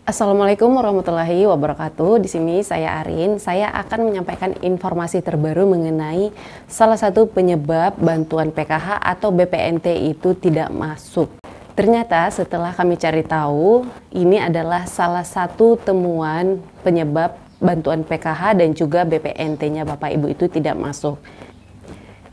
Assalamualaikum warahmatullahi wabarakatuh. Di sini saya Arin. Saya akan menyampaikan informasi terbaru mengenai salah satu penyebab bantuan PKH atau BPNT itu tidak masuk. Ternyata setelah kami cari tahu, ini adalah salah satu temuan penyebab bantuan PKH dan juga BPNT-nya Bapak Ibu itu tidak masuk.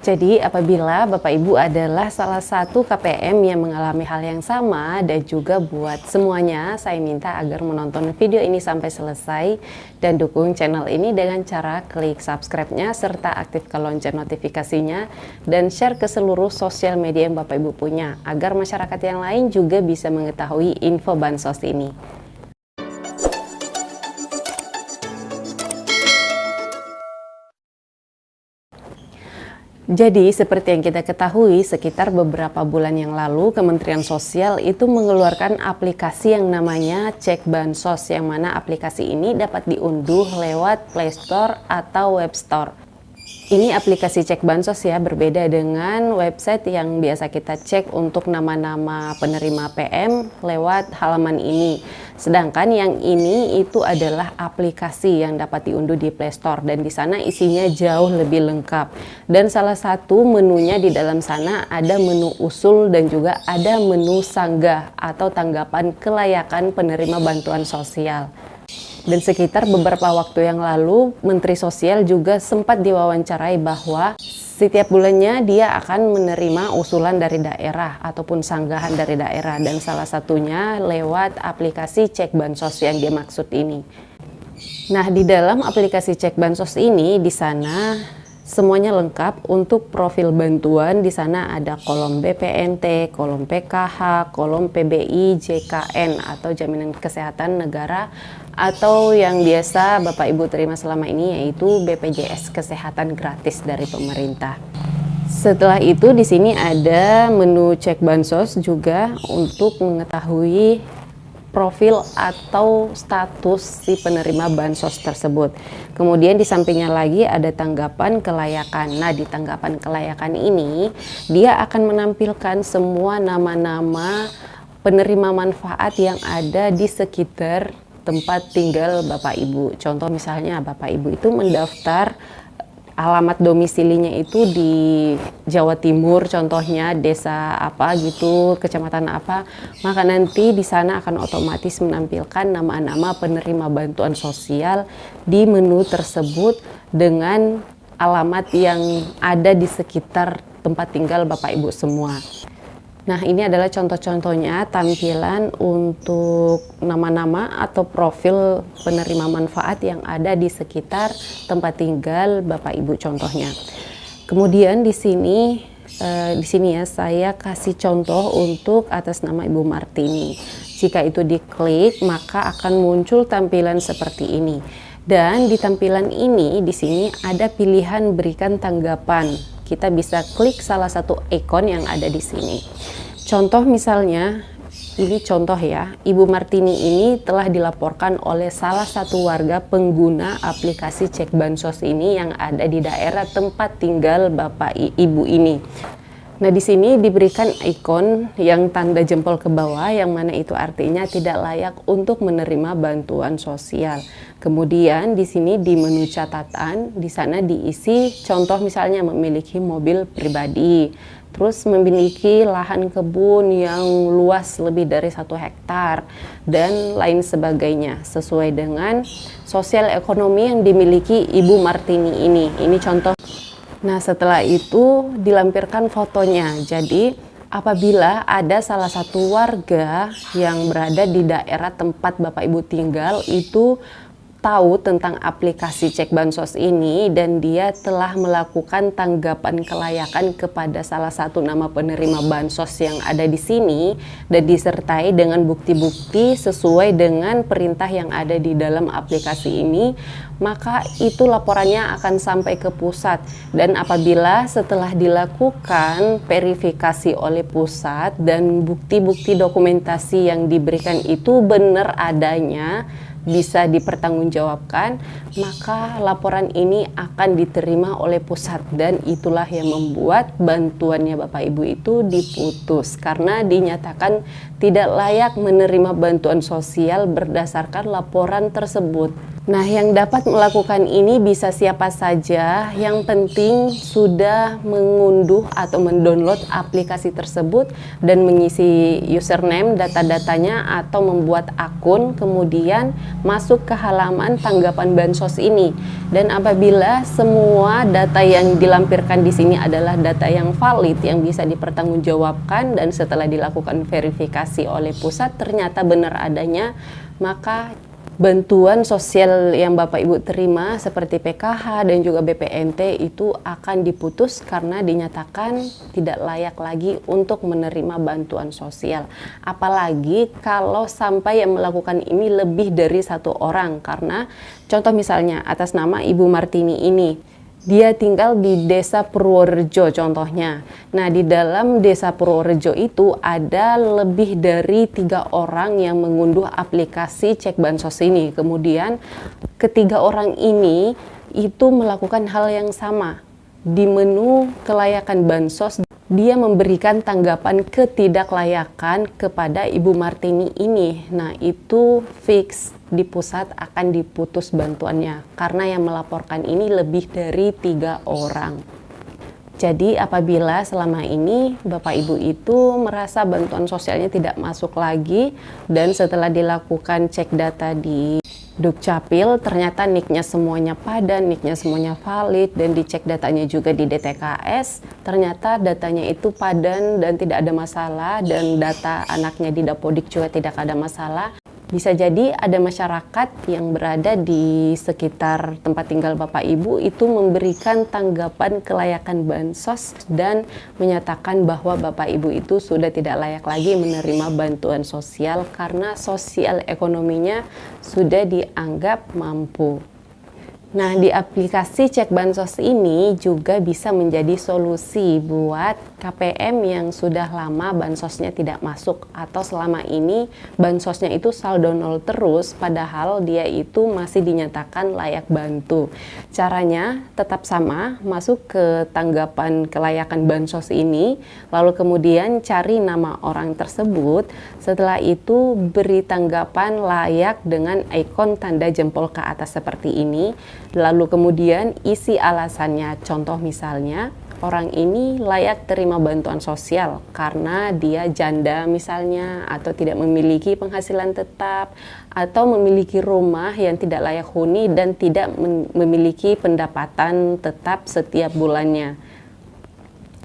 Jadi apabila Bapak Ibu adalah salah satu KPM yang mengalami hal yang sama dan juga buat semuanya, saya minta agar menonton video ini sampai selesai dan dukung channel ini dengan cara klik subscribe-nya serta aktifkan lonceng notifikasinya dan share ke seluruh sosial media yang Bapak Ibu punya agar masyarakat yang lain juga bisa mengetahui info bansos ini. Jadi, seperti yang kita ketahui, sekitar beberapa bulan yang lalu, Kementerian Sosial itu mengeluarkan aplikasi yang namanya Cek Bansos, yang mana aplikasi ini dapat diunduh lewat Play Store atau Web Store. Ini aplikasi Cek Bansos ya, berbeda dengan website yang biasa kita cek untuk nama-nama penerima PM lewat halaman ini. Sedangkan yang ini itu adalah aplikasi yang dapat diunduh di Play Store dan di sana isinya jauh lebih lengkap. Dan salah satu menunya di dalam sana ada menu usul dan juga ada menu sanggah atau tanggapan kelayakan penerima bantuan sosial. Dan sekitar beberapa waktu yang lalu, Menteri Sosial juga sempat diwawancarai bahwa setiap bulannya dia akan menerima usulan dari daerah ataupun sanggahan dari daerah, dan salah satunya lewat aplikasi Cek Bansos yang dia maksud ini. Nah, di dalam aplikasi Cek Bansos ini, di sana semuanya lengkap untuk profil bantuan. Di sana ada kolom BPNT, kolom PKH, kolom PBI, JKN atau Jaminan Kesehatan Negara, atau yang biasa Bapak Ibu terima selama ini yaitu BPJS Kesehatan gratis dari pemerintah. Setelah itu di sini ada menu Cek Bansos juga untuk mengetahui profil atau status si penerima bansos tersebut. Kemudian di sampingnya lagi ada tanggapan kelayakan. Nah, di tanggapan kelayakan ini dia akan menampilkan semua nama-nama penerima manfaat yang ada di sekitar tempat tinggal Bapak Ibu. Contoh misalnya Bapak Ibu itu mendaftar alamat domisilinya itu di Jawa Timur, contohnya desa apa gitu, kecamatan apa, maka nanti di sana akan otomatis menampilkan nama-nama penerima bantuan sosial di menu tersebut dengan alamat yang ada di sekitar tempat tinggal Bapak Ibu semua. Nah, ini adalah contoh-contohnya tampilan untuk nama-nama atau profil penerima manfaat yang ada di sekitar tempat tinggal Bapak Ibu contohnya. Kemudian di sini ya saya kasih contoh untuk atas nama Ibu Martini. Jika itu diklik, maka akan muncul tampilan seperti ini. Dan di tampilan ini di sini ada pilihan berikan tanggapan. Kita bisa klik salah satu ikon yang ada di sini. Contoh misalnya, ini contoh ya, Ibu Martini ini telah dilaporkan oleh salah satu warga pengguna aplikasi Cek Bansos ini yang ada di daerah tempat tinggal Bapak Ibu ini. Nah, di sini diberikan ikon yang tanda jempol ke bawah, yang mana itu artinya tidak layak untuk menerima bantuan sosial. Kemudian di sini di menu catatan, di sana diisi contoh misalnya memiliki mobil pribadi, terus memiliki lahan kebun yang luas lebih dari 1 hektar, dan lain sebagainya, sesuai dengan sosial ekonomi yang dimiliki Ibu Martini ini. Ini contoh. Nah, setelah itu dilampirkan fotonya. Jadi apabila ada salah satu warga yang berada di daerah tempat Bapak Ibu tinggal itu tahu tentang aplikasi Cek Bansos ini dan dia telah melakukan tanggapan kelayakan kepada salah satu nama penerima bansos yang ada di sini dan disertai dengan bukti-bukti sesuai dengan perintah yang ada di dalam aplikasi ini, maka itu laporannya akan sampai ke pusat. Dan apabila setelah dilakukan verifikasi oleh pusat dan bukti-bukti dokumentasi yang diberikan itu benar adanya, bisa dipertanggungjawabkan, maka laporan ini akan diterima oleh pusat, dan itulah yang membuat bantuannya Bapak Ibu itu diputus karena dinyatakan tidak layak menerima bantuan sosial berdasarkan laporan tersebut. Nah, yang dapat melakukan ini bisa siapa saja, yang penting sudah mengunduh atau mendownload aplikasi tersebut dan mengisi username, data-datanya, atau membuat akun, kemudian masuk ke halaman tanggapan bansos ini. Dan apabila semua data yang dilampirkan di sini adalah data yang valid, yang bisa dipertanggungjawabkan, dan setelah dilakukan verifikasi oleh pusat ternyata benar adanya, maka bantuan sosial yang Bapak Ibu terima seperti PKH dan juga BPNT itu akan diputus karena dinyatakan tidak layak lagi untuk menerima bantuan sosial. Apalagi kalau sampai yang melakukan ini lebih dari satu orang, karena contoh misalnya atas nama Ibu Martini ini, dia tinggal di Desa Purworejo contohnya. Nah, di dalam Desa Purworejo itu ada lebih dari 3 orang yang mengunduh aplikasi cek bansos ini. Kemudian ketiga orang ini itu melakukan hal yang sama. Di menu kelayakan bansos, dia memberikan tanggapan ketidaklayakan kepada Ibu Martini ini. Nah, itu fix di pusat akan diputus bantuannya karena yang melaporkan ini lebih dari 3 orang. Jadi apabila selama ini Bapak Ibu itu merasa bantuan sosialnya tidak masuk lagi, dan setelah dilakukan cek data di Dukcapil ternyata nicknya semuanya padan, nicknya semuanya valid, dan dicek datanya juga di DTKS, ternyata datanya itu padan dan tidak ada masalah, dan data anaknya di Dapodik juga tidak ada masalah. Bisa jadi ada masyarakat yang berada di sekitar tempat tinggal Bapak Ibu itu memberikan tanggapan kelayakan bansos dan menyatakan bahwa Bapak Ibu itu sudah tidak layak lagi menerima bantuan sosial karena sosial ekonominya sudah dianggap mampu. Nah, di aplikasi cek bansos ini juga bisa menjadi solusi buat KPM yang sudah lama bansosnya tidak masuk, atau selama ini bansosnya itu saldo nol terus padahal dia itu masih dinyatakan layak bantu. Caranya tetap sama, masuk ke tanggapan kelayakan bansos ini, lalu kemudian cari nama orang tersebut, setelah itu beri tanggapan layak dengan ikon tanda jempol ke atas seperti ini. Lalu kemudian isi alasannya, contoh misalnya orang ini layak terima bantuan sosial karena dia janda misalnya, atau tidak memiliki penghasilan tetap, atau memiliki rumah yang tidak layak huni dan tidak memiliki pendapatan tetap setiap bulannya.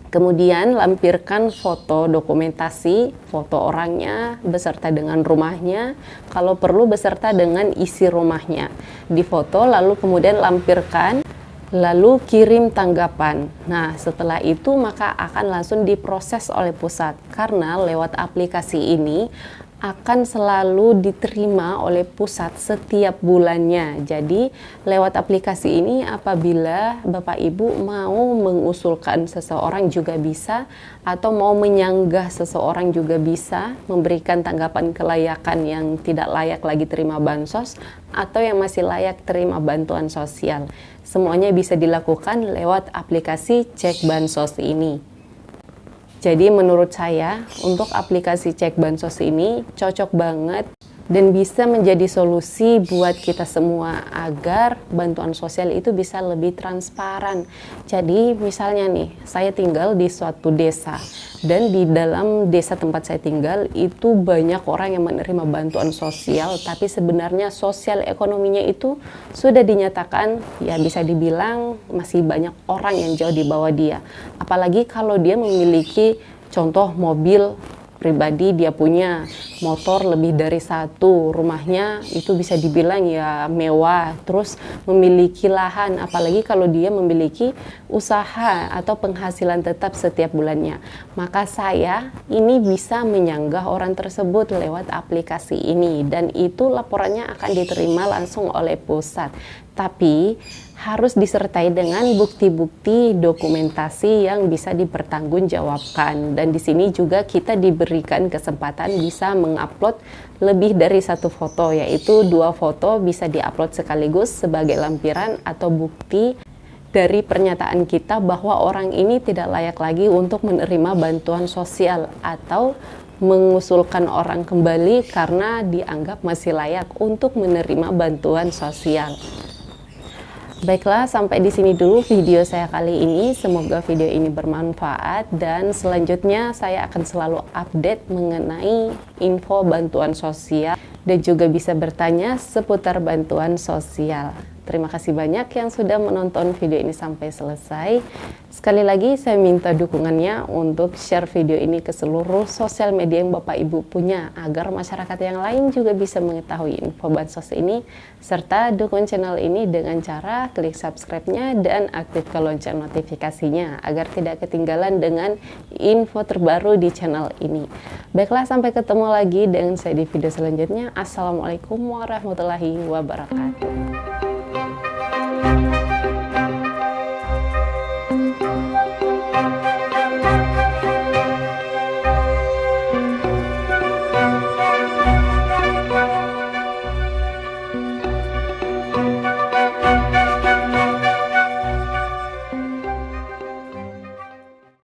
Kemudian lampirkan foto dokumentasi, foto orangnya beserta dengan rumahnya, kalau perlu beserta dengan isi rumahnya. Difoto lalu kemudian lampirkan, lalu kirim tanggapan. Nah, setelah itu maka akan langsung diproses oleh pusat karena lewat aplikasi ini akan selalu diterima oleh pusat setiap bulannya. Jadi lewat aplikasi ini apabila Bapak Ibu mau mengusulkan seseorang juga bisa, atau mau menyanggah seseorang juga bisa, memberikan tanggapan kelayakan yang tidak layak lagi terima bansos atau yang masih layak terima bantuan sosial. Semuanya bisa dilakukan lewat aplikasi cek bansos ini. Jadi menurut saya untuk aplikasi cek bansos ini cocok banget dan bisa menjadi solusi buat kita semua agar bantuan sosial itu bisa lebih transparan. Jadi misalnya nih, saya tinggal di suatu desa dan di dalam desa tempat saya tinggal itu banyak orang yang menerima bantuan sosial, tapi sebenarnya sosial ekonominya itu sudah dinyatakan ya bisa dibilang masih banyak orang yang jauh di bawah dia. Apalagi kalau dia memiliki contoh mobil pribadi, dia punya motor lebih dari satu, rumahnya itu bisa dibilang ya mewah, terus memiliki lahan, apalagi kalau dia memiliki usaha atau penghasilan tetap setiap bulannya. Maka saya ini bisa menyanggah orang tersebut lewat aplikasi ini, dan itu laporannya akan diterima langsung oleh pusat. Tapi harus disertai dengan bukti-bukti dokumentasi yang bisa dipertanggungjawabkan. Dan di sini juga kita diberikan kesempatan bisa mengupload lebih dari satu foto, yaitu 2 foto bisa diupload sekaligus sebagai lampiran atau bukti dari pernyataan kita bahwa orang ini tidak layak lagi untuk menerima bantuan sosial atau mengusulkan orang kembali karena dianggap masih layak untuk menerima bantuan sosial. Baiklah, sampai di sini dulu video saya kali ini. Semoga video ini bermanfaat dan selanjutnya saya akan selalu update mengenai info bantuan sosial dan juga bisa bertanya seputar bantuan sosial. Terima kasih banyak yang sudah menonton video ini sampai selesai. Sekali lagi saya minta dukungannya untuk share video ini ke seluruh sosial media yang Bapak Ibu punya agar masyarakat yang lain juga bisa mengetahui info bansos ini, serta dukung channel ini dengan cara klik subscribe-nya dan aktifkan lonceng notifikasinya agar tidak ketinggalan dengan info terbaru di channel ini. Baiklah, sampai ketemu lagi dengan saya di video selanjutnya. Assalamualaikum warahmatullahi wabarakatuh.